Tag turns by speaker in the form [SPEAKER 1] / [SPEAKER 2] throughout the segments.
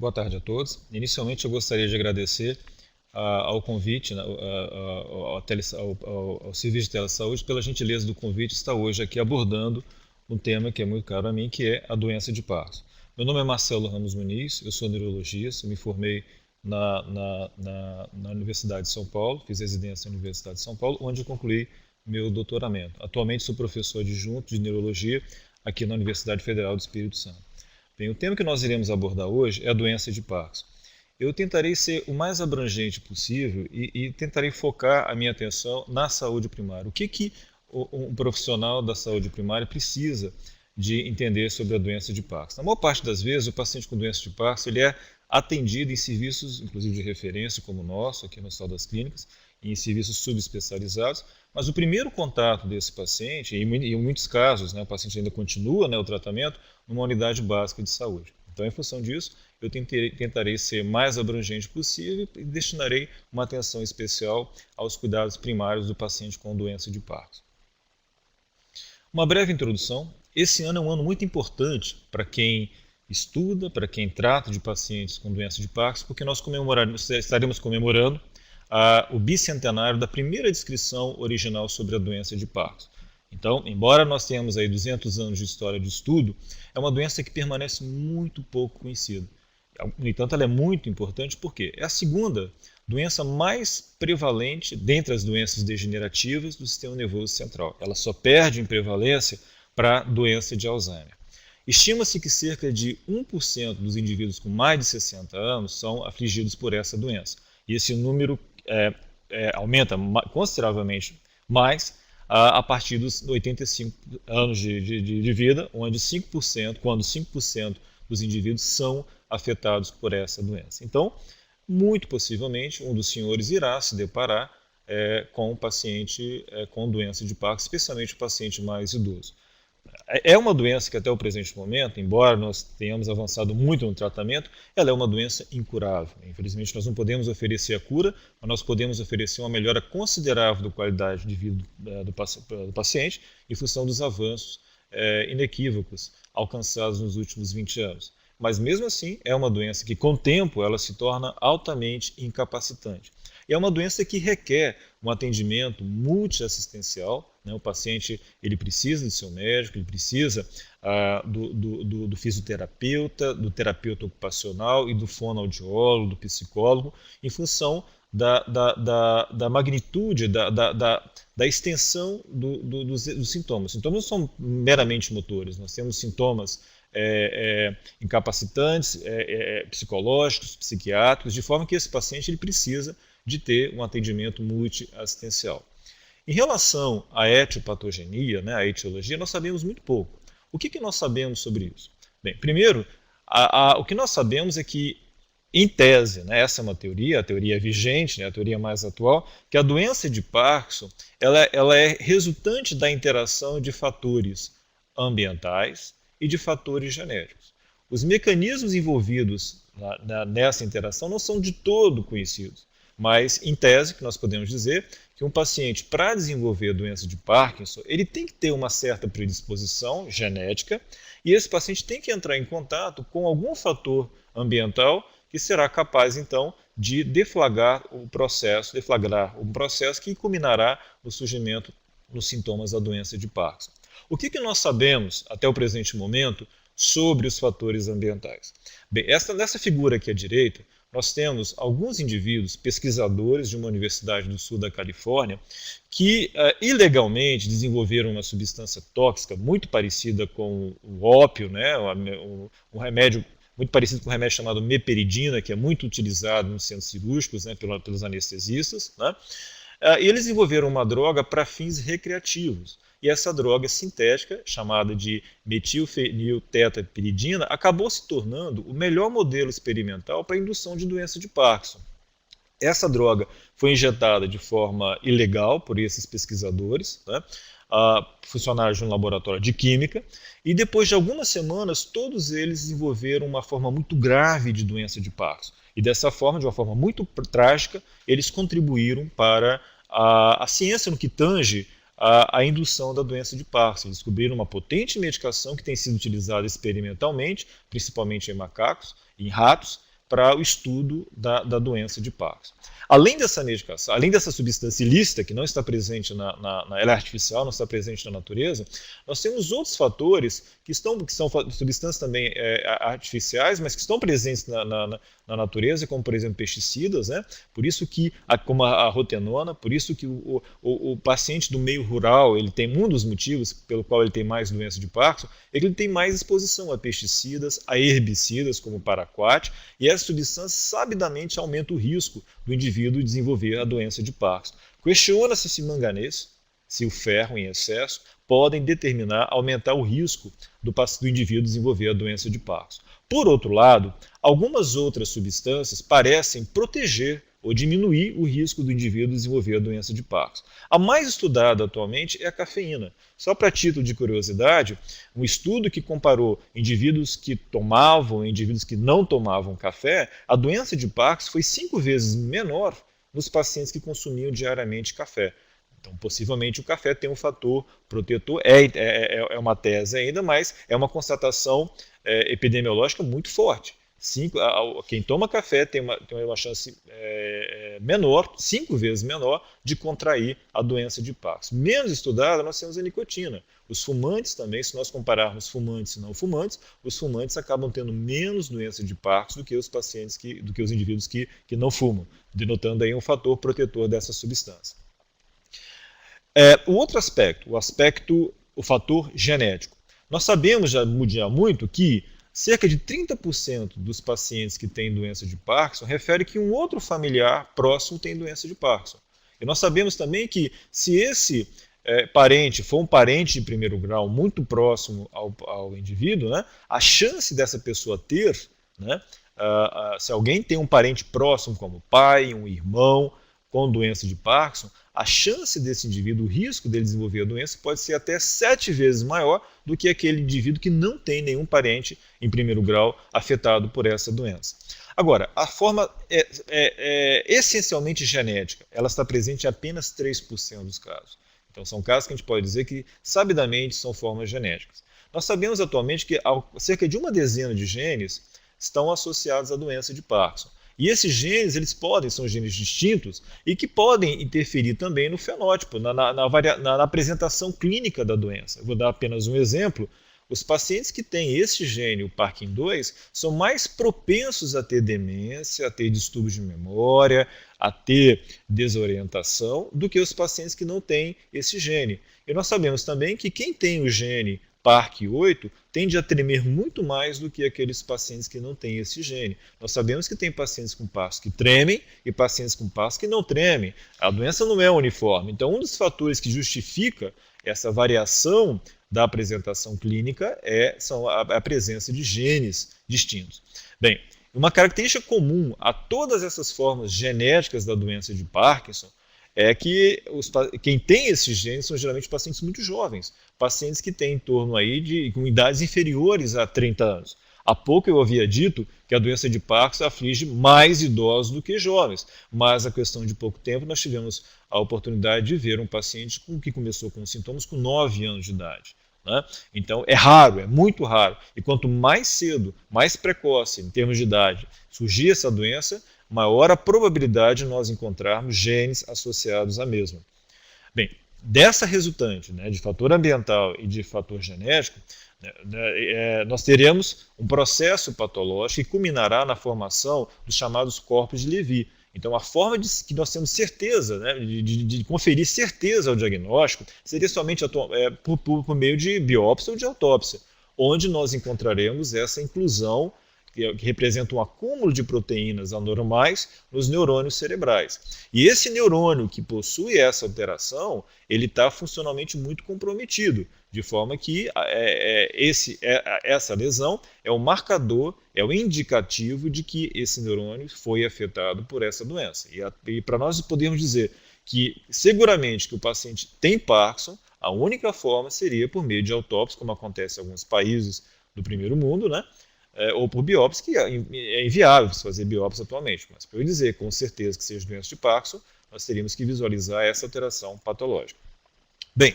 [SPEAKER 1] Boa tarde a todos. Inicialmente, eu gostaria de agradecer ao convite, ao Serviço de Telesaúde, pela gentileza do convite estar hoje aqui abordando um tema que é muito caro a mim, que é a doença de Parkinson. Meu nome é Marcelo Ramos Muniz, eu sou neurologista, me formei na Universidade de São Paulo, fiz residência na Universidade de São Paulo, onde eu concluí meu doutoramento. Atualmente sou professor adjunto de neurologia aqui na Universidade Federal do Espírito Santo. Bem, o tema que nós iremos abordar hoje é a doença de Parkinson. Eu tentarei ser o mais abrangente possível e tentarei focar a minha atenção na saúde primária. O que um profissional da saúde primária precisa de entender sobre a doença de Parkinson? Na maior parte das vezes, o paciente com doença de Parkinson ele é atendido em serviços, inclusive de referência, como o nosso, aqui no Hospital das Clínicas, e em serviços subespecializados, mas o primeiro contato desse paciente, e em muitos casos, o paciente ainda continua o tratamento numa unidade básica de saúde. Então, em função disso, eu tentarei ser mais abrangente possível e destinarei uma atenção especial aos cuidados primários do paciente com doença de Parkinson. Uma breve introdução. Esse ano é um ano muito importante para quem estuda, para quem trata de pacientes com doença de Parkinson, porque nós estaremos comemorando o bicentenário da primeira descrição original sobre a doença de Parkinson. Então, embora nós tenhamos aí 200 anos de história de estudo, é uma doença que permanece muito pouco conhecida. No entanto, ela é muito importante porque é a segunda doença mais prevalente dentre as doenças degenerativas do sistema nervoso central. Ela só perde em prevalência para a doença de Alzheimer. Estima-se que cerca de 1% dos indivíduos com mais de 60 anos são afligidos por essa doença. E esse número aumenta consideravelmente mais a partir dos 85 anos de vida, onde 5% dos indivíduos são afetados por essa doença. Então, muito possivelmente, um dos senhores irá se deparar com um paciente com doença de Parkinson, especialmente o paciente mais idoso. É uma doença que até o presente momento, embora nós tenhamos avançado muito no tratamento, ela é uma doença incurável. Infelizmente nós não podemos oferecer a cura, mas nós podemos oferecer uma melhora considerável da qualidade de vida do paciente em função dos avanços inequívocos alcançados nos últimos 20 anos. Mas mesmo assim é uma doença que com o tempo ela se torna altamente incapacitante. E é uma doença que requer um atendimento multiassistencial. O paciente ele precisa de seu médico, ele precisa do fisioterapeuta, do terapeuta ocupacional e do fonoaudiólogo, do psicólogo, em função da magnitude, da extensão dos sintomas. Os sintomas não são meramente motores, nós temos sintomas incapacitantes, psicológicos, psiquiátricos, de forma que esse paciente ele precisa de ter um atendimento multiassistencial. Em relação à etiopatogenia, a etiologia, nós sabemos muito pouco. O que nós sabemos sobre isso? Bem, primeiro, o que nós sabemos é que, em tese, essa é uma teoria, a teoria vigente, a teoria mais atual, que a doença de Parkinson ela é resultante da interação de fatores ambientais e de fatores genéticos. Os mecanismos envolvidos nessa interação não são de todo conhecidos. Mas, em tese, que nós podemos dizer que um paciente, para desenvolver a doença de Parkinson, ele tem que ter uma certa predisposição genética e esse paciente tem que entrar em contato com algum fator ambiental que será capaz, então, de deflagrar um processo que culminará no surgimento dos sintomas da doença de Parkinson. O que nós sabemos, até o presente momento, sobre os fatores ambientais? Bem, nessa figura aqui à direita, nós temos alguns indivíduos, pesquisadores de uma universidade do sul da Califórnia, que ilegalmente desenvolveram uma substância tóxica muito parecida com o ópio, um remédio muito parecido com um remédio chamado meperidina, que é muito utilizado nos centros cirúrgicos pelos anestesistas. E eles desenvolveram uma droga para fins recreativos. E essa droga sintética, chamada de metilfeniltetapiridina, acabou se tornando o melhor modelo experimental para a indução de doença de Parkinson. Essa droga foi injetada de forma ilegal por esses pesquisadores, funcionários de um laboratório de química, e depois de algumas semanas, todos eles desenvolveram uma forma muito grave de doença de Parkinson. E dessa forma, de uma forma muito trágica, eles contribuíram para a ciência no que tange a indução da doença de Parkinson. Eles descobriram uma potente medicação que tem sido utilizada experimentalmente, principalmente em macacos, em ratos, para o estudo da doença de Parkinson. Além dessa medicação, além dessa substância ilícita, que não está presente ela é artificial, não está presente na natureza, nós temos outros fatores que são substâncias também artificiais, mas que estão presentes na natureza, como, por exemplo, pesticidas, né? Por isso que, como a rotenona, por isso que o paciente do meio rural, ele tem um dos motivos pelo qual ele tem mais doença de Parkinson, é que ele tem mais exposição a pesticidas, a herbicidas, como o paraquat, e essa substância sabidamente aumenta o risco do indivíduo desenvolver a doença de Parkinson. Questiona-se se manganês, se o ferro em excesso, podem aumentar o risco do indivíduo desenvolver a doença de Parkinson. Por outro lado, algumas outras substâncias parecem proteger ou diminuir o risco do indivíduo desenvolver a doença de Parkinson. A mais estudada atualmente é a cafeína. Só para título de curiosidade, um estudo que comparou indivíduos que tomavam e indivíduos que não tomavam café, a doença de Parkinson foi 5 vezes menor nos pacientes que consumiam diariamente café. Então, possivelmente, o café tem um fator protetor, é uma tese ainda, mas é uma constatação epidemiológica muito forte. Quem toma café tem uma chance menor, 5 vezes menor, de contrair a doença de Parkinson. Menos estudada, nós temos a nicotina. Os fumantes também, se nós compararmos fumantes e não fumantes, os fumantes acabam tendo menos doença de Parkinson do que os indivíduos que não fumam, denotando aí um fator protetor dessa substância. O outro aspecto, o fator genético. Nós sabemos já muito que cerca de 30% dos pacientes que têm doença de Parkinson refere que um outro familiar próximo tem doença de Parkinson. E nós sabemos também que se esse parente for um parente de primeiro grau muito próximo ao indivíduo, né, a chance dessa pessoa ter, né, se alguém tem um parente próximo como pai, um irmão com doença de Parkinson, a chance desse indivíduo, o risco dele desenvolver a doença pode ser até 7 vezes maior do que aquele indivíduo que não tem nenhum parente em primeiro grau afetado por essa doença. Agora, a forma é essencialmente genética, ela está presente em apenas 3% dos casos. Então são casos que a gente pode dizer que sabidamente são formas genéticas. Nós sabemos atualmente que cerca de 10 de genes estão associados à doença de Parkinson. E esses genes, são genes distintos e que podem interferir também no fenótipo, na apresentação clínica da doença. Eu vou dar apenas um exemplo. Os pacientes que têm esse gene, o PARKIN2, são mais propensos a ter demência, a ter distúrbios de memória, a ter desorientação, do que os pacientes que não têm esse gene. E nós sabemos também que quem tem o gene PARK8 tende a tremer muito mais do que aqueles pacientes que não têm esse gene. Nós sabemos que tem pacientes com Parkinson que tremem e pacientes com Parkinson que não tremem. A doença não é uniforme. Então, um dos fatores que justifica essa variação da apresentação clínica são a presença de genes distintos. Bem, uma característica comum a todas essas formas genéticas da doença de Parkinson é que quem tem esses genes são geralmente pacientes muito jovens, pacientes que têm em torno aí com idades inferiores a 30 anos. Há pouco eu havia dito que a doença de Parkinson aflige mais idosos do que jovens, mas a questão de pouco tempo nós tivemos a oportunidade de ver um paciente que começou com sintomas com 9 anos de idade. Né? Então é raro, é muito raro, e quanto mais cedo, mais precoce em termos de idade surgir essa doença, maior a probabilidade de nós encontrarmos genes associados à mesma. Bem, dessa resultante, né, de fator ambiental e de fator genético, nós teremos um processo patológico que culminará na formação dos chamados corpos de Levy. Então, a forma que nós temos certeza, né, de conferir certeza ao diagnóstico, seria somente por meio de biópsia ou de autópsia, onde nós encontraremos essa inclusão que representa um acúmulo de proteínas anormais nos neurônios cerebrais. E esse neurônio que possui essa alteração, ele está funcionalmente muito comprometido, de forma que essa lesão é o marcador, é o indicativo de que esse neurônio foi afetado por essa doença. E para nós podermos dizer que seguramente que o paciente tem Parkinson, a única forma seria por meio de autópsia, como acontece em alguns países do primeiro mundo, né? Ou por biópsia, que é inviável fazer biópsia atualmente. Mas para eu dizer com certeza que seja doença de Parkinson, nós teríamos que visualizar essa alteração patológica. Bem,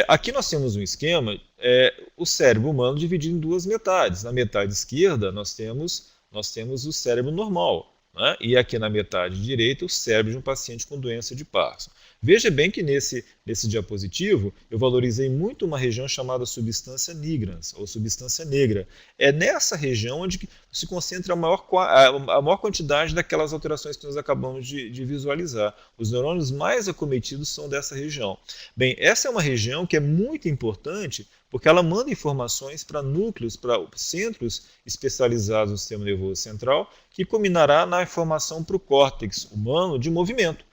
[SPEAKER 1] aqui nós temos um esquema, o cérebro humano dividido em duas metades. Na metade esquerda nós temos nós temos o cérebro normal, né? E aqui na metade direita o cérebro de um paciente com doença de Parkinson. Veja bem que nesse diapositivo eu valorizei muito uma região chamada substância nigrans, ou substância negra. É nessa região onde se concentra a maior quantidade daquelas alterações que nós acabamos de visualizar. Os neurônios mais acometidos são dessa região. Bem, essa é uma região que é muito importante porque ela manda informações para núcleos, para centros especializados no sistema nervoso central, que culminará na informação para o córtex humano de movimento.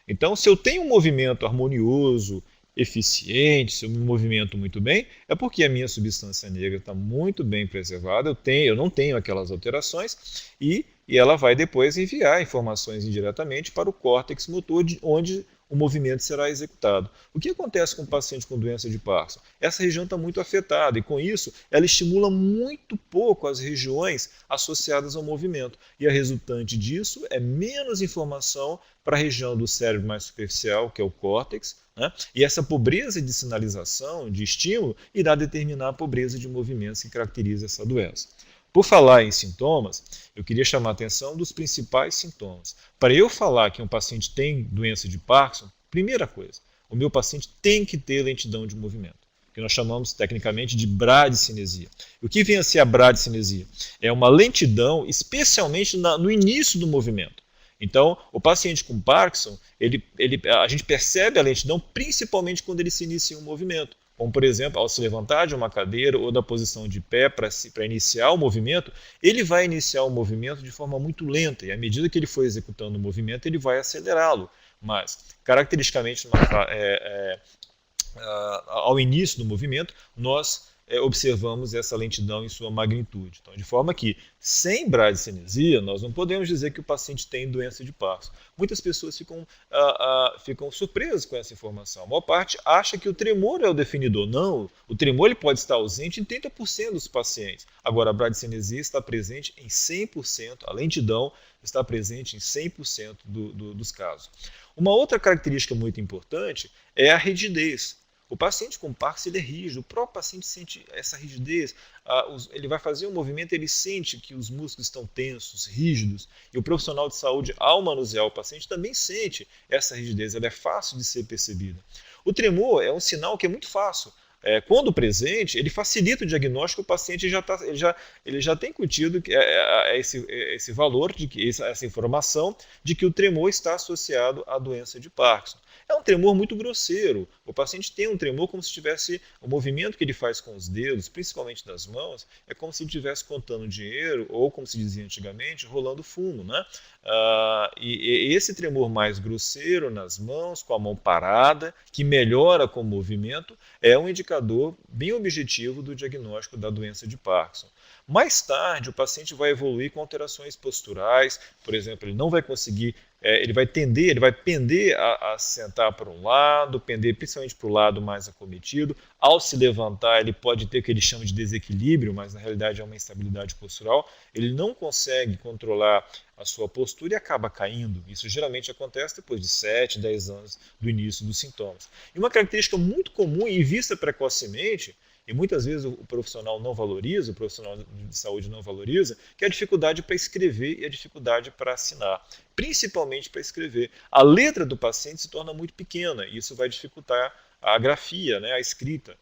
[SPEAKER 1] Então, se eu tenho um movimento harmonioso, eficiente, se eu me movimento muito bem, é porque a minha substância negra está muito bem preservada, eu não tenho aquelas alterações e ela vai depois enviar informações indiretamente para o córtex motor, onde o movimento será executado. O que acontece com o paciente com doença de Parkinson? Essa região está muito afetada e, com isso, ela estimula muito pouco as regiões associadas ao movimento. E a resultante disso é menos informação para a região do cérebro mais superficial, que é o córtex, né? E essa pobreza de sinalização, de estímulo, irá determinar a pobreza de movimentos que caracteriza essa doença. Por falar em sintomas, eu queria chamar a atenção dos principais sintomas. Para eu falar que um paciente tem doença de Parkinson, primeira coisa, o meu paciente tem que ter lentidão de movimento, que nós chamamos tecnicamente de bradicinesia. O que vem a ser a bradicinesia? É uma lentidão, especialmente no início do movimento. Então, o paciente com Parkinson, a gente percebe a lentidão principalmente quando ele se inicia um movimento. Como, por exemplo, ao se levantar de uma cadeira ou da posição de pé para iniciar o movimento, ele vai iniciar o movimento de forma muito lenta e, à medida que ele for executando o movimento, ele vai acelerá-lo. Mas, caracteristicamente, ao início do movimento, nós observamos essa lentidão em sua magnitude. Então, de forma que, sem bradicinesia, nós não podemos dizer que o paciente tem doença de Parkinson. Muitas pessoas ficam surpresas com essa informação. A maior parte acha que o tremor é o definidor. Não, o tremor ele pode estar ausente em 30% dos pacientes. Agora, a bradicinesia está presente em 100%, a lentidão está presente em 100% dos casos. Uma outra característica muito importante é a rigidez. O paciente com Parkinson ele é rígido, o próprio paciente sente essa rigidez, ele vai fazer um movimento, ele sente que os músculos estão tensos, rígidos, e o profissional de saúde, ao manusear o paciente, também sente essa rigidez, ela é fácil de ser percebida. O tremor é um sinal que é muito fácil. Quando presente, ele facilita o diagnóstico, o paciente ele já tem incutido esse valor, essa informação de que o tremor está associado à doença de Parkinson. É um tremor muito grosseiro. O paciente tem um tremor como se tivesse o movimento que ele faz com os dedos, principalmente das mãos, é como se ele estivesse contando dinheiro, ou como se dizia antigamente, rolando fumo, né? E esse tremor mais grosseiro nas mãos, com a mão parada, que melhora com o movimento, é um indicador bem objetivo do diagnóstico da doença de Parkinson. Mais tarde, o paciente vai evoluir com alterações posturais, por exemplo, ele não vai conseguir, ele vai pender a sentar para um lado, pender principalmente para o lado mais acometido. Ao se levantar, ele pode ter o que ele chama de desequilíbrio, mas na realidade é uma instabilidade postural. Ele não consegue controlar a sua postura e acaba caindo. Isso geralmente acontece depois de 7, 10 anos do início dos sintomas. E uma característica muito comum e vista precocemente, e muitas vezes o profissional não valoriza, o profissional de saúde não valoriza, que é a dificuldade para escrever e a dificuldade para assinar, principalmente para escrever. A letra do paciente se torna muito pequena e isso vai dificultar a grafia, né, a escrita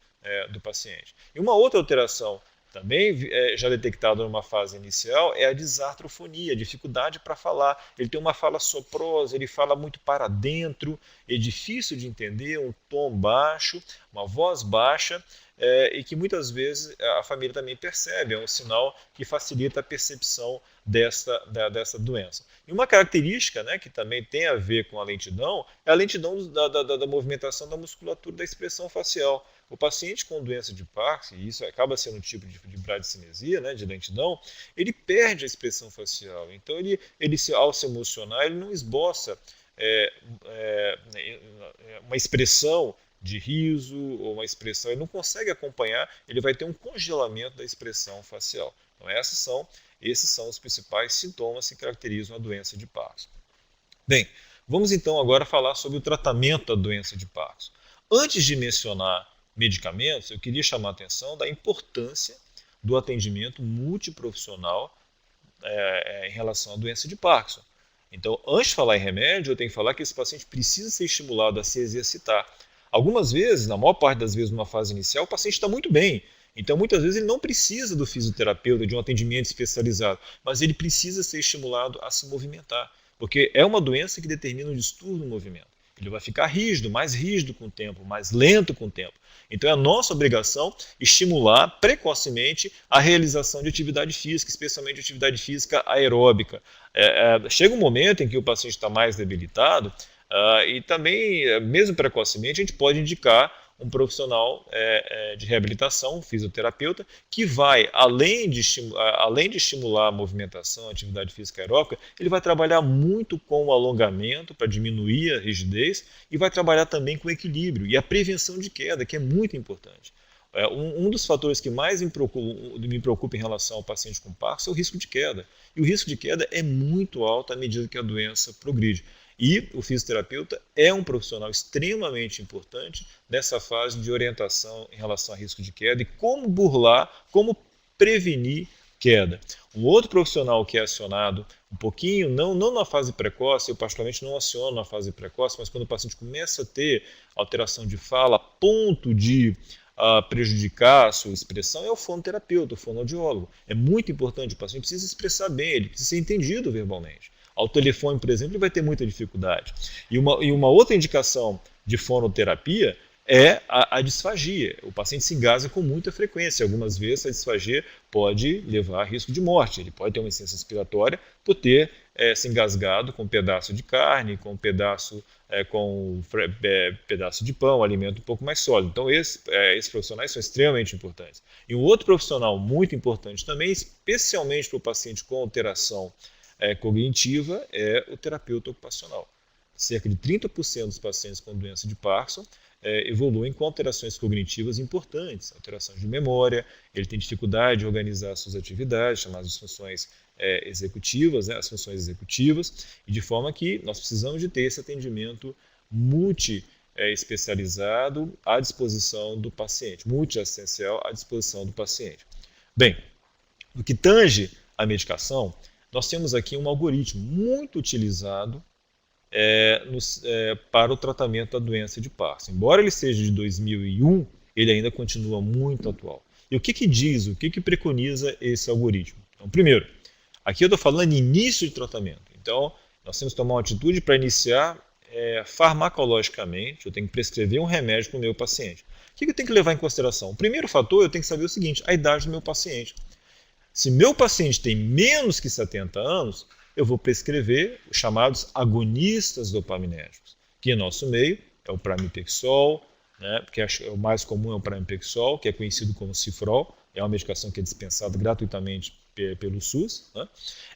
[SPEAKER 1] do paciente. E uma outra alteração também já detectada numa fase inicial é a disartrofonia, a dificuldade para falar. Ele tem uma fala soprosa, ele fala muito para dentro, é difícil de entender, um tom baixo, uma voz baixa, e que muitas vezes a família também percebe, é um sinal que facilita a percepção dessa doença. E uma característica, né, que também tem a ver com a lentidão é a lentidão da movimentação da musculatura da expressão facial. O paciente com doença de Parkinson, e isso acaba sendo um tipo de bradicinesia, né, de lentidão, ele perde a expressão facial. Então, ao se emocionar, ele não esboça uma expressão de riso ou uma expressão, ele não consegue acompanhar, ele vai ter um congelamento da expressão facial. Então, esses são os principais sintomas que caracterizam a doença de Parkinson. Bem, vamos então agora falar sobre o tratamento da doença de Parkinson. Antes de mencionar medicamentos, eu queria chamar a atenção da importância do atendimento multiprofissional em relação à doença de Parkinson. Então, antes de falar em remédio, eu tenho que falar que esse paciente precisa ser estimulado a se exercitar. Algumas vezes, na maior parte das vezes, numa fase inicial, o paciente está muito bem. Então, muitas vezes, ele não precisa do fisioterapeuta, de um atendimento especializado, mas ele precisa ser estimulado a se movimentar, porque é uma doença que determina um distúrbio no movimento. Ele vai ficar mais rígido com o tempo, mais lento com o tempo. Então é a nossa obrigação estimular precocemente a realização de atividade física, especialmente atividade física aeróbica. Chega um momento em que o paciente está mais debilitado e também, mesmo precocemente, a gente pode indicar um profissional de reabilitação, um fisioterapeuta, que vai, além de estimular a movimentação, a atividade física aeróbica, ele vai trabalhar muito com o alongamento para diminuir a rigidez e vai trabalhar também com o equilíbrio e a prevenção de queda, que é muito importante. Um dos fatores que mais me preocupa em relação ao paciente com Parkinson é o risco de queda. E o risco de queda é muito alto à medida que a doença progride. E o fisioterapeuta é um profissional extremamente importante nessa fase de orientação em relação a risco de queda e como burlar, como prevenir queda. Um outro profissional que é acionado um pouquinho, não na fase precoce, eu particularmente não aciono na fase precoce, mas quando o paciente começa a ter alteração de fala a ponto de prejudicar a sua expressão, é o fonoterapeuta, o fonoaudiólogo. É muito importante, o paciente precisa expressar bem, ele precisa ser entendido verbalmente. Ao telefone, por exemplo, ele vai ter muita dificuldade. E uma outra indicação de fonoterapia é a disfagia. O paciente se engasga com muita frequência. Algumas vezes a disfagia pode levar a risco de morte. Ele pode ter uma insuficiência respiratória por ter se engasgado com um pedaço de carne, com um pedaço de pão, alimento um pouco mais sólido. Então, esses profissionais são extremamente importantes. E um outro profissional muito importante também, especialmente para o paciente com alteração cognitiva, é o terapeuta ocupacional. Cerca de 30% dos pacientes com doença de Parkinson evoluem com alterações cognitivas importantes, alterações de memória, ele tem dificuldade de organizar suas atividades, chamadas de funções executivas, as funções executivas, e de forma que nós precisamos de ter esse atendimento multi-especializado à disposição do paciente, multiassistencial à disposição do paciente. Bem, no que tange a medicação, nós temos aqui um algoritmo muito utilizado para o tratamento da doença de Parkinson. Embora ele seja de 2001, ele ainda continua muito atual. E o que diz, o que preconiza esse algoritmo? Então, primeiro, aqui eu estou falando de início de tratamento. Então, nós temos que tomar uma atitude para iniciar farmacologicamente, eu tenho que prescrever um remédio para o meu paciente. O que eu tenho que levar em consideração? O primeiro fator, eu tenho que saber o seguinte, a idade do meu paciente. Se meu paciente tem menos que 70 anos, eu vou prescrever os chamados agonistas dopaminérgicos, que em nosso meio é o pramipexol, né, porque o mais comum é o pramipexol, que é conhecido como Cifrol, é uma medicação que é dispensada gratuitamente pelo SUS. Né?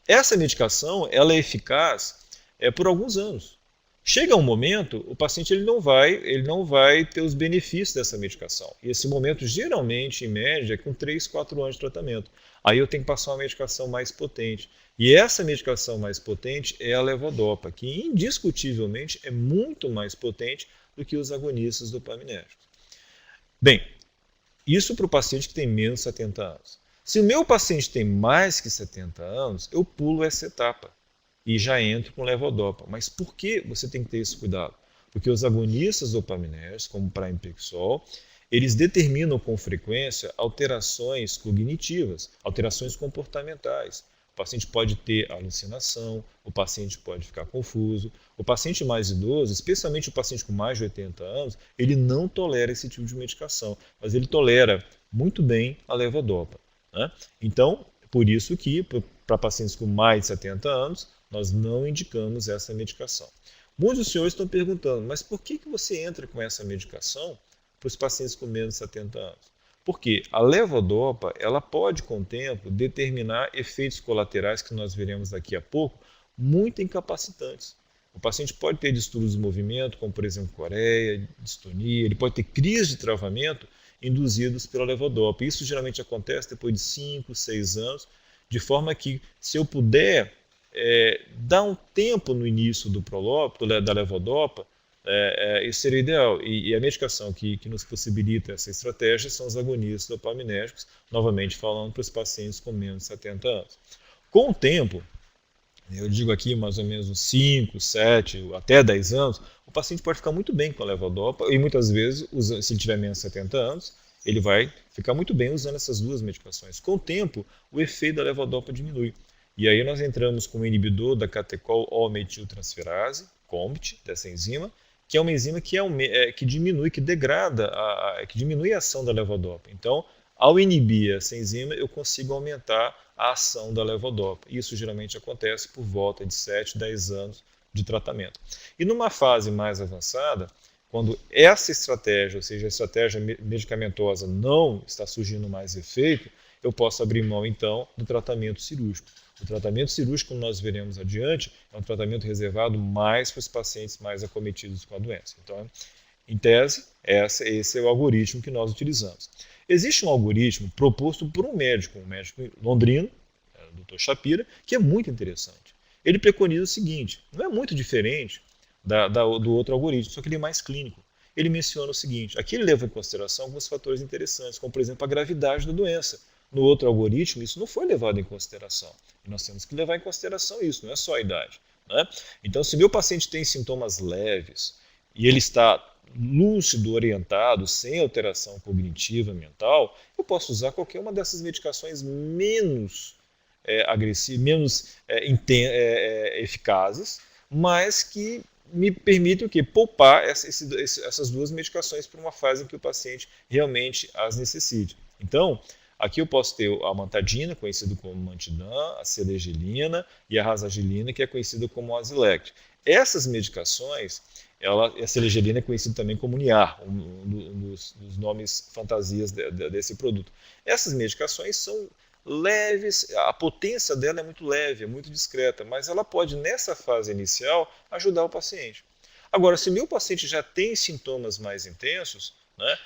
[SPEAKER 1] Essa medicação ela é eficaz por alguns anos. Chega um momento, o paciente ele não vai ter os benefícios dessa medicação. E esse momento, geralmente, em média, é com 3, 4 anos de tratamento. Aí eu tenho que passar uma medicação mais potente. E essa medicação mais potente é a levodopa, que indiscutivelmente é muito mais potente do que os agonistas dopaminérgicos. Bem, isso para o paciente que tem menos de 70 anos. Se o meu paciente tem mais que 70 anos, eu pulo essa etapa e já entro com levodopa. Mas por que você tem que ter esse cuidado? Porque os agonistas dopaminérgicos, como o pramipexol, eles determinam com frequência alterações cognitivas, alterações comportamentais. O paciente pode ter alucinação, o paciente pode ficar confuso. O paciente mais idoso, especialmente o paciente com mais de 80 anos, ele não tolera esse tipo de medicação, mas ele tolera muito bem a levodopa. Né? Então, por isso que para pacientes com mais de 70 anos, nós não indicamos essa medicação. Muitos dos senhores estão perguntando, mas por que você entra com essa medicação para os pacientes com menos de 70 anos? Porque a levodopa ela pode, com o tempo, determinar efeitos colaterais que nós veremos daqui a pouco, muito incapacitantes. O paciente pode ter distúrbios de movimento, como por exemplo coreia, distonia, ele pode ter crises de travamento induzidos pela levodopa. Isso geralmente acontece depois de 5, 6 anos, de forma que, se eu puder dar um tempo no início do prolópito, da levodopa, isso seria ideal. E a medicação que nos possibilita essa estratégia são os agonistas dopaminérgicos, novamente falando para os pacientes com menos de 70 anos. Com o tempo, eu digo aqui mais ou menos uns 5, 7, até 10 anos, o paciente pode ficar muito bem com a levodopa e muitas vezes, se ele tiver menos de 70 anos, ele vai ficar muito bem usando essas duas medicações. Com o tempo, o efeito da levodopa diminui. E aí nós entramos com o inibidor da catecol-O-metiltransferase, COMT, dessa enzima, que é uma enzima que diminui, que degrada, que diminui a ação da levodopa. Então, ao inibir essa enzima, eu consigo aumentar a ação da levodopa. Isso geralmente acontece por volta de 7, 10 anos de tratamento. E numa fase mais avançada, quando essa estratégia, ou seja, a estratégia medicamentosa não está surgindo mais efeito, eu posso abrir mão, então, do tratamento cirúrgico. O tratamento cirúrgico, como nós veremos adiante, é um tratamento reservado mais para os pacientes mais acometidos com a doença. Então, em tese, esse é o algoritmo que nós utilizamos. Existe um algoritmo proposto por um médico londrino, o Dr. Shapira, que é muito interessante. Ele preconiza o seguinte, não é muito diferente do outro algoritmo, só que ele é mais clínico. Ele menciona o seguinte, aqui ele leva em consideração alguns fatores interessantes, como por exemplo a gravidade da doença. No outro algoritmo, isso não foi levado em consideração. E nós temos que levar em consideração isso, não é só a idade. Né? Então, se meu paciente tem sintomas leves e ele está lúcido, orientado, sem alteração cognitiva mental, eu posso usar qualquer uma dessas medicações menos agressivas, menos eficazes, mas que me permitem poupar essas duas medicações para uma fase em que o paciente realmente as necessite. Então, aqui eu posso ter a amantadina, conhecida como Mantidam, a selegelina e a rasagelina, que é conhecida como Azilect. Essas medicações, a selegelina é conhecida também como Niar, um dos nomes fantasias desse produto. Essas medicações são leves, a potência dela é muito leve, é muito discreta, mas ela pode, nessa fase inicial, ajudar o paciente. Agora, se meu paciente já tem sintomas mais intensos, né,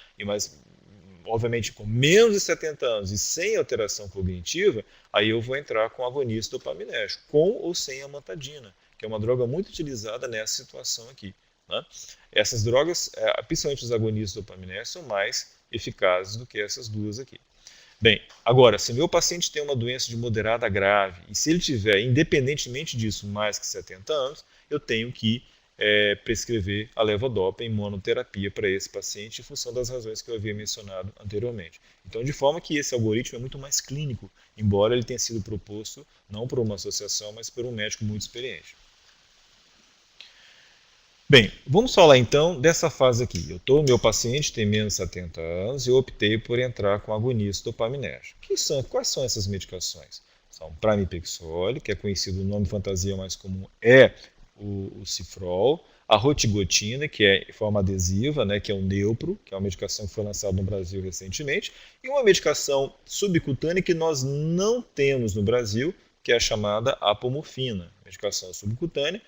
[SPEAKER 1] obviamente com menos de 70 anos e sem alteração cognitiva, aí eu vou entrar com agonista dopaminérgico, com ou sem amantadina, que é uma droga muito utilizada nessa situação aqui. Né? Essas drogas, principalmente os agonistas dopaminérgicos, são mais eficazes do que essas duas aqui. Bem, agora, se meu paciente tem uma doença de moderada a grave, e se ele tiver, independentemente disso, mais que 70 anos, eu tenho que prescrever a levodopa em monoterapia para esse paciente, em função das razões que eu havia mencionado anteriormente. Então, de forma que esse algoritmo é muito mais clínico, embora ele tenha sido proposto não por uma associação, mas por um médico muito experiente. Bem, vamos falar então dessa fase aqui. Meu paciente tem menos de 70 anos e eu optei por entrar com agonista dopaminérgico. Quais são essas medicações? São pramipexole, que é conhecido, o nome fantasia mais comum é o Cifrol, a rotigotina, que é em forma adesiva, né, que é o Neupro, que é uma medicação que foi lançada no Brasil recentemente, e uma medicação subcutânea que nós não temos no Brasil, que é a chamada apomorfina, medicação subcutânea.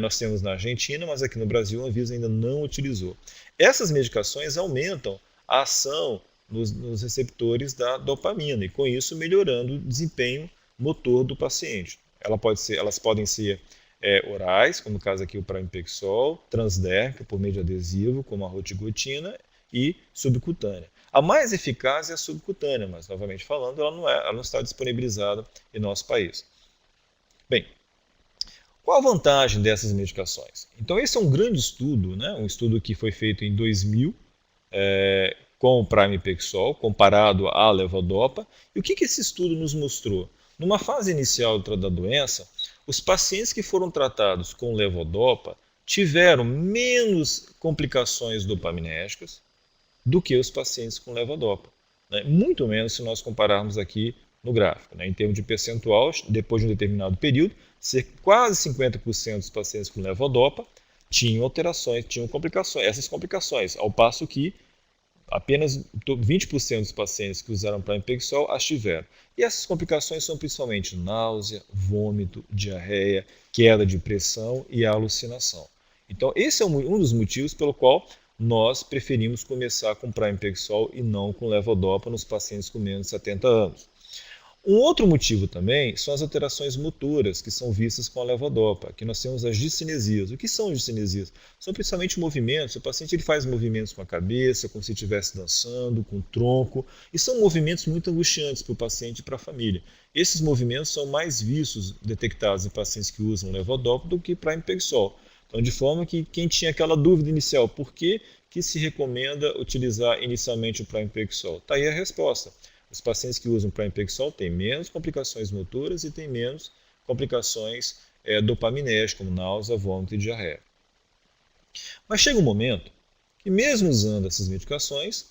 [SPEAKER 1] Nós temos na Argentina, mas aqui no Brasil a Anvisa ainda não utilizou. Essas medicações aumentam a ação nos receptores da dopamina e com isso melhorando o desempenho motor do paciente. Elas podem ser orais, como no caso aqui o pramipexol, transdérmica por meio de adesivo, como a rotigotina, e subcutânea. A mais eficaz é a subcutânea, mas novamente falando, ela não está disponibilizada em nosso país. Bem, qual a vantagem dessas medicações? Então esse é um grande estudo, né? Um estudo que foi feito em 2000 com o pramipexol comparado à levodopa. E o que esse estudo nos mostrou? Numa fase inicial da doença, os pacientes que foram tratados com levodopa tiveram menos complicações dopaminérgicas do que os pacientes com levodopa. Né? Muito menos se nós compararmos aqui no gráfico. Né? Em termos de percentual, depois de um determinado período, quase 50% dos pacientes com levodopa tinham alterações, tinham essas complicações, ao passo que apenas 20% dos pacientes que usaram pramipexol as tiveram. E essas complicações são principalmente náusea, vômito, diarreia, queda de pressão e alucinação. Então, esse é um dos motivos pelo qual nós preferimos começar com pramipexol e não com levodopa nos pacientes com menos de 70 anos. Um outro motivo também são as alterações motoras que são vistas com a levodopa. Aqui nós temos as discinesias. O que são as discinesias? São principalmente movimentos. O paciente ele faz movimentos com a cabeça, como se estivesse dançando, com o tronco, e são movimentos muito angustiantes para o paciente e para a família. Esses movimentos são mais vistos, detectados em pacientes que usam levodopa do que pramipexol. Então, de forma que quem tinha aquela dúvida inicial, por que se recomenda utilizar inicialmente o pramipexol? Está aí a resposta. Os pacientes que usam pramipexol têm menos complicações motoras e têm menos complicações dopaminérgicas, como náusea, vômito e diarreia. Mas chega um momento que, mesmo usando essas medicações,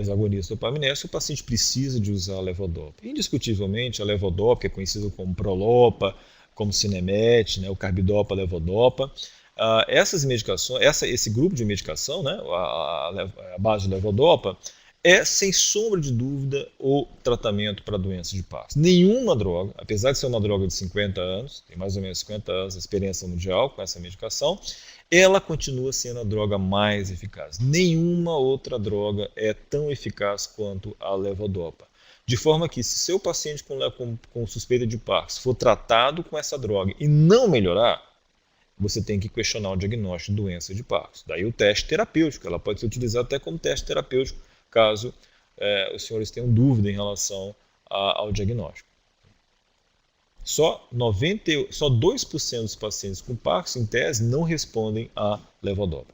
[SPEAKER 1] os agonistas dopaminérgicos, o paciente precisa de usar a levodopa. Indiscutivelmente, a levodopa, que é conhecida como Prolopa, como Sinemet, o carbidopa, a levodopa, essas medicações, esse grupo de medicação, né, a base de levodopa, é, sem sombra de dúvida, o tratamento para a doença de Parkinson. Nenhuma droga, apesar de ser uma droga de 50 anos, tem mais ou menos 50 anos de experiência mundial com essa medicação, ela continua sendo a droga mais eficaz. Nenhuma outra droga é tão eficaz quanto a levodopa. De forma que, se seu paciente com suspeita de Parkinson for tratado com essa droga e não melhorar, você tem que questionar o diagnóstico de doença de Parkinson. Daí o teste terapêutico, ela pode ser utilizada até como teste terapêutico, caso os senhores tenham dúvida em relação ao diagnóstico. Só 2% dos pacientes com Parkinson, em tese, não respondem à levodopa.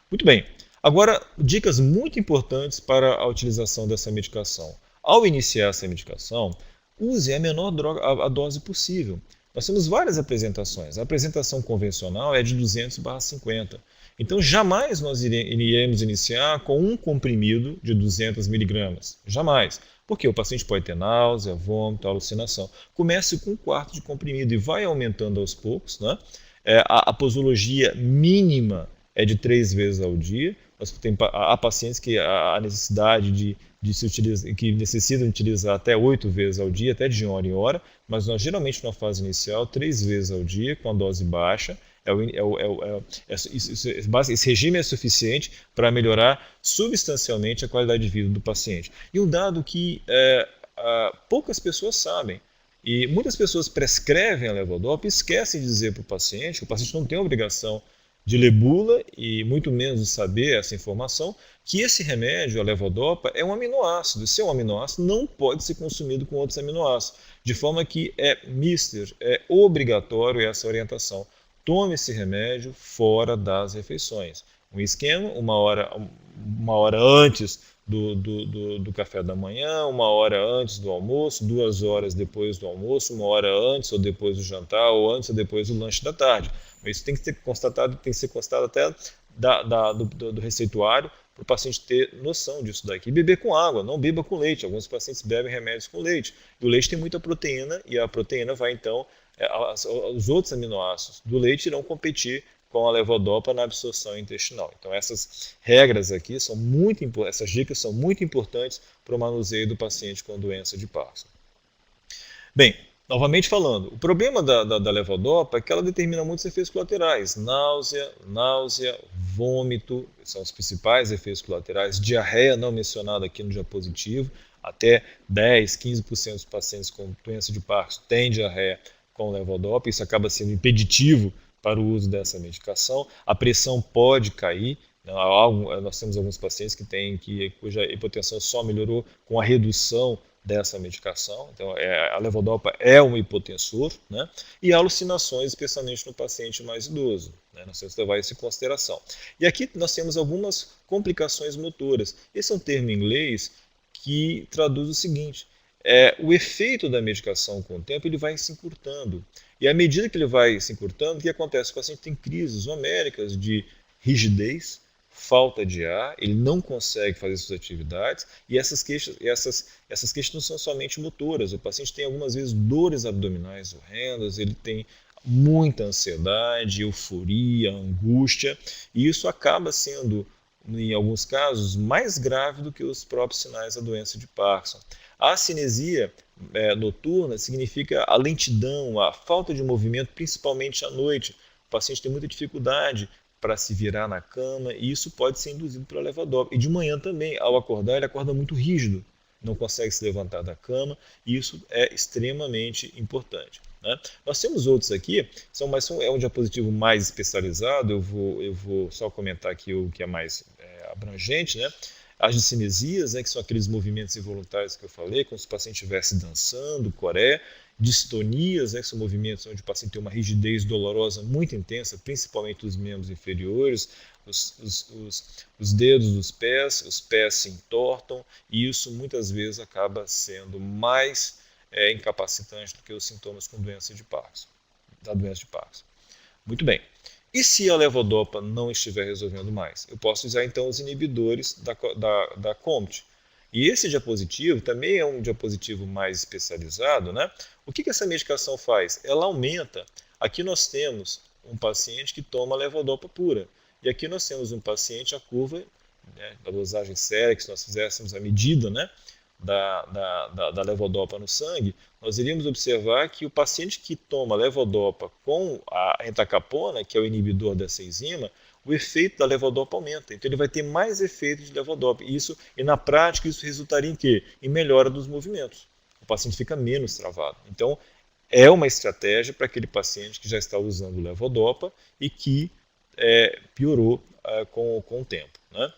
[SPEAKER 1] Muito bem. Agora, dicas muito importantes para a utilização dessa medicação. Ao iniciar essa medicação, use a menor a dose possível. Nós temos várias apresentações. A apresentação convencional é de 200/50. Então, jamais nós iremos iniciar com um comprimido de 200 miligramas. Jamais. Porque o paciente pode ter náusea, vômito, alucinação. Comece com um quarto de comprimido e vai aumentando aos poucos. Né? A posologia mínima é de 3 vezes ao dia. Há pacientes que a necessidade que necessitam utilizar até 8 vezes ao dia, até de hora em hora, mas nós geralmente na fase inicial 3 vezes ao dia com a dose baixa. Esse regime é suficiente para melhorar substancialmente a qualidade de vida do paciente. E um dado que poucas pessoas sabem, e muitas pessoas prescrevem a levodopa e esquecem de dizer para o paciente, que o paciente não tem a obrigação de ler bula e muito menos de saber essa informação, que esse remédio, a levodopa, é um aminoácido. Se é um aminoácido, não pode ser consumido com outros aminoácidos, de forma que é obrigatório essa orientação. Tome esse remédio fora das refeições. Um esquema, uma hora antes do café da manhã, 1 hora antes do almoço, 2 horas depois do almoço, 1 hora antes ou depois do jantar, ou antes ou depois do lanche da tarde. Isso tem que ser constatado até do receituário, para o paciente ter noção disso daqui. Beber com água, não beba com leite. Alguns pacientes bebem remédios com leite. E o leite tem muita proteína, e a proteína vai então, os outros aminoácidos do leite irão competir com a levodopa na absorção intestinal. Então essas regras aqui essas dicas são muito importantes para o manuseio do paciente com doença de Parkinson. Bem, novamente falando, o problema da levodopa é que ela determina muitos efeitos colaterais. Náusea, vômito, são os principais efeitos colaterais. Diarreia, não mencionada aqui no diapositivo, até 10, 15% dos pacientes com doença de Parkinson têm diarreia com levodopa, isso acaba sendo impeditivo para o uso dessa medicação. A pressão pode cair. Nós temos alguns pacientes cuja hipotensão só melhorou com a redução dessa medicação. Então, a levodopa é um hipotensor, né? E alucinações, especialmente no paciente mais idoso. Né? Nós temos que levar isso em consideração. E aqui nós temos algumas complicações motoras. Esse é um termo em inglês que traduz o seguinte: o efeito da medicação com o tempo ele vai se encurtando. E à medida que ele vai se encurtando, o que acontece? O paciente tem crises homéricas de rigidez, falta de ar, ele não consegue fazer suas atividades, e essas queixas não são somente motoras. O paciente tem algumas vezes dores abdominais horrendas, ele tem muita ansiedade, euforia, angústia, e isso acaba sendo, em alguns casos, mais grave do que os próprios sinais da doença de Parkinson. A cinesia noturna significa a lentidão, a falta de movimento, principalmente à noite. O paciente tem muita dificuldade para se virar na cama, e isso pode ser induzido pela levodopa. E de manhã também, ao acordar, ele acorda muito rígido. não consegue se levantar da cama, e isso é extremamente importante, né? Nós temos outros aqui, é um diapositivo mais especializado, eu vou só comentar aqui o que é mais abrangente, né? As discinesias, né, que são aqueles movimentos involuntários que eu falei, como se o paciente estivesse dançando, coré. Distonias, né, que são movimentos onde o paciente tem uma rigidez dolorosa muito intensa, principalmente os membros inferiores, os dedos dos pés, os pés se entortam, e isso muitas vezes acaba sendo mais incapacitante do que os sintomas com doença de Parkinson, da doença de Parkinson. Muito bem. E se a levodopa não estiver resolvendo mais? Eu posso usar então os inibidores da COMT. E esse diapositivo também é um diapositivo mais especializado, né? O que essa medicação faz? Ela aumenta. Aqui nós temos um paciente que toma levodopa pura. E aqui nós temos um paciente, a curva, né, da dosagem séria, que se nós fizéssemos a medida, né, da levodopa no sangue, nós iríamos observar que o paciente que toma levodopa com a entacapona, que é o inibidor dessa enzima, o efeito da levodopa aumenta. Então ele vai ter mais efeito de levodopa. E na prática isso resultaria em quê? Em melhora dos movimentos. O paciente fica menos travado. Então é uma estratégia para aquele paciente que já está usando levodopa e que piorou com o tempo, né?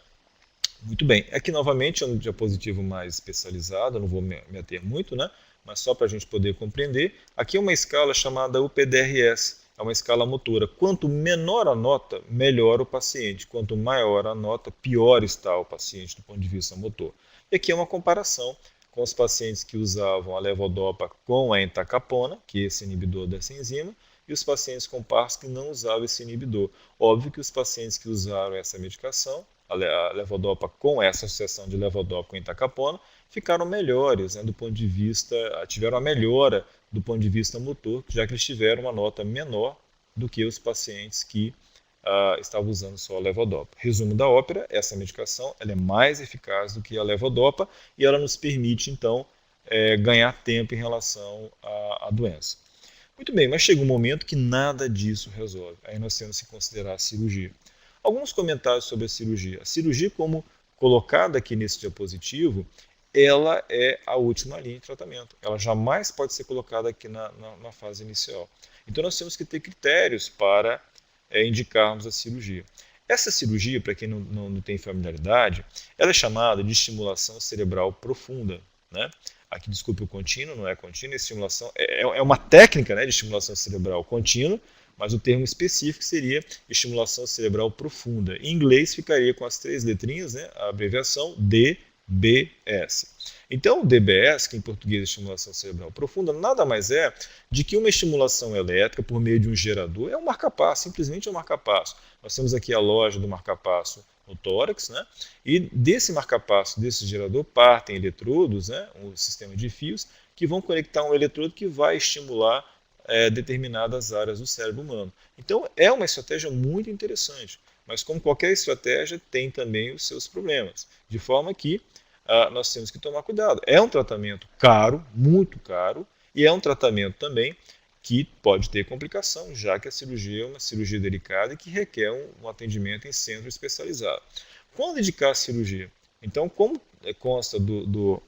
[SPEAKER 1] Muito bem. Aqui novamente é um diapositivo mais especializado, não vou me ater muito, né? Mas só para a gente poder compreender. Aqui é uma escala chamada UPDRS, é uma escala motora. Quanto menor a nota, melhor o paciente. Quanto maior a nota, pior está o paciente do ponto de vista motor. E aqui é uma comparação com os pacientes que usavam a levodopa com a entacapona, que é esse inibidor dessa enzima, e os pacientes com Parkinson que não usavam esse inibidor. Óbvio que os pacientes que usaram essa medicação, a levodopa com essa associação de levodopa com entacapona, ficaram melhores, né, do ponto de vista, tiveram a melhora do ponto de vista motor, já que eles tiveram uma nota menor do que os pacientes que estavam usando só a levodopa. Resumo da ópera, essa medicação ela é mais eficaz do que a levodopa e ela nos permite, então, ganhar tempo em relação à doença. Muito bem, mas chega um momento que nada disso resolve. Aí nós temos que considerar a cirurgia. Alguns comentários sobre a cirurgia. A cirurgia, como colocada aqui nesse diapositivo, ela é a última linha de tratamento. Ela jamais pode ser colocada aqui na fase inicial. Então nós temos que ter critérios para indicarmos a cirurgia. Essa cirurgia, para quem não tem familiaridade, ela é chamada de estimulação cerebral profunda, né? Aqui, desculpe o contínuo, não é contínuo, estimulação, é uma técnica, né, de estimulação cerebral contínua, mas o termo específico seria estimulação cerebral profunda. Em inglês ficaria com as 3 letrinhas, né, a abreviação DBS. Então, o DBS, que em português é estimulação cerebral profunda, nada mais é de que uma estimulação elétrica por meio de um gerador é um marca-passo, simplesmente um marca-passo. Nós temos aqui a loja do marca-passo no tórax, né? E desse marca-passo, desse gerador, partem eletrodos, né? Um sistema de fios, que vão conectar um eletrodo que vai estimular determinadas áreas do cérebro humano. Então, é uma estratégia muito interessante, mas como qualquer estratégia, tem também os seus problemas, de forma que nós temos que tomar cuidado. É um tratamento caro, muito caro, e é um tratamento também que pode ter complicação, já que a cirurgia é uma cirurgia delicada e que requer um atendimento em centro especializado. Quando indicar a cirurgia? Então, como consta do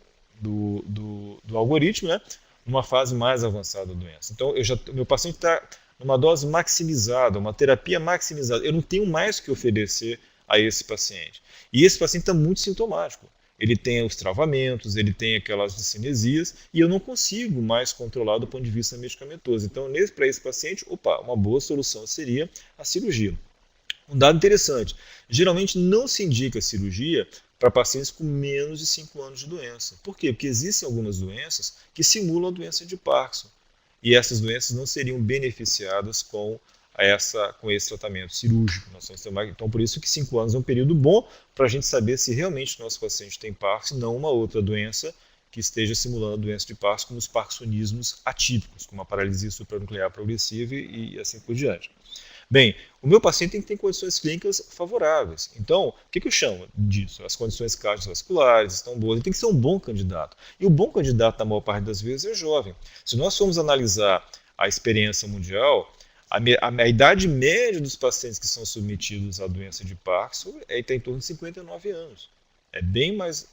[SPEAKER 1] algoritmo, né, numa fase mais avançada da doença. Então, meu paciente está numa dose maximizada, uma terapia maximizada. Eu não tenho mais o que oferecer a esse paciente. E esse paciente está muito sintomático. Ele tem os travamentos, ele tem aquelas discinesias, e eu não consigo mais controlar do ponto de vista medicamentoso. Então, para esse paciente, uma boa solução seria a cirurgia. Um dado interessante, geralmente não se indica a cirurgia para pacientes com menos de 5 anos de doença. Por quê? Porque existem algumas doenças que simulam a doença de Parkinson, e essas doenças não seriam beneficiadas com esse tratamento cirúrgico. Então, por isso que 5 anos é um período bom para a gente saber se realmente o nosso paciente tem Parkinson, não uma outra doença que esteja simulando a doença de Parkinson, como os parkinsonismos atípicos, como a paralisia supranuclear progressiva e assim por diante. Bem, o meu paciente tem que ter condições clínicas favoráveis. Então, o que eu chamo disso? As condições cardiovasculares estão boas, ele tem que ser um bom candidato. E o bom candidato, na maior parte das vezes, é jovem. Se nós formos analisar a experiência mundial, a idade média dos pacientes que são submetidos à doença de Parkinson está em torno de 59 anos. é bem mais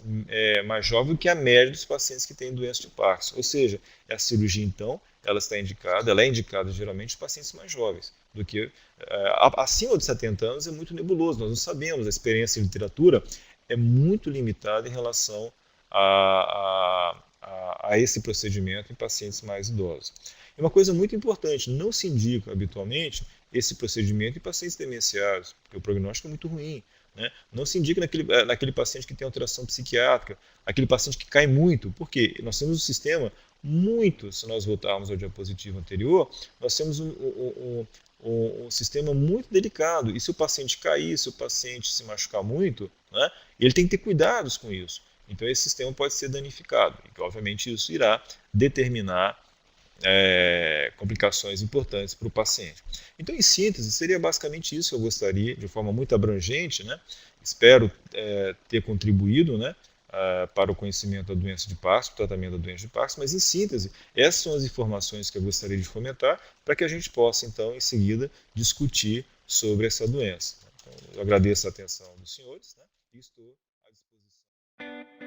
[SPEAKER 1] jovem que a média dos pacientes que têm doença de Parkinson. Ou seja, a cirurgia, então, ela é indicada geralmente em pacientes mais jovens, do que acima de 70 anos é muito nebuloso, nós não sabemos, a experiência em literatura é muito limitada em relação a esse procedimento em pacientes mais idosos. E uma coisa muito importante, não se indica habitualmente esse procedimento em pacientes demenciados, porque o prognóstico é muito ruim. Né? Não se indica naquele paciente que tem alteração psiquiátrica, aquele paciente que cai muito, porque nós temos um sistema muito, se nós voltarmos ao diapositivo anterior, nós temos um sistema muito delicado, e se o paciente cair, se o paciente se machucar muito, né, ele tem que ter cuidados com isso. Então esse sistema pode ser danificado, e obviamente isso irá determinar complicações importantes para o paciente. Então, em síntese, seria basicamente isso que eu gostaria, de forma muito abrangente, né? Espero ter contribuído, né, para o conhecimento da doença de Parkinson, tratamento da doença de Parkinson, mas em síntese, essas são as informações que eu gostaria de fomentar para que a gente possa, então, em seguida, discutir sobre essa doença. Então, eu agradeço a atenção dos senhores, né, e estou à disposição.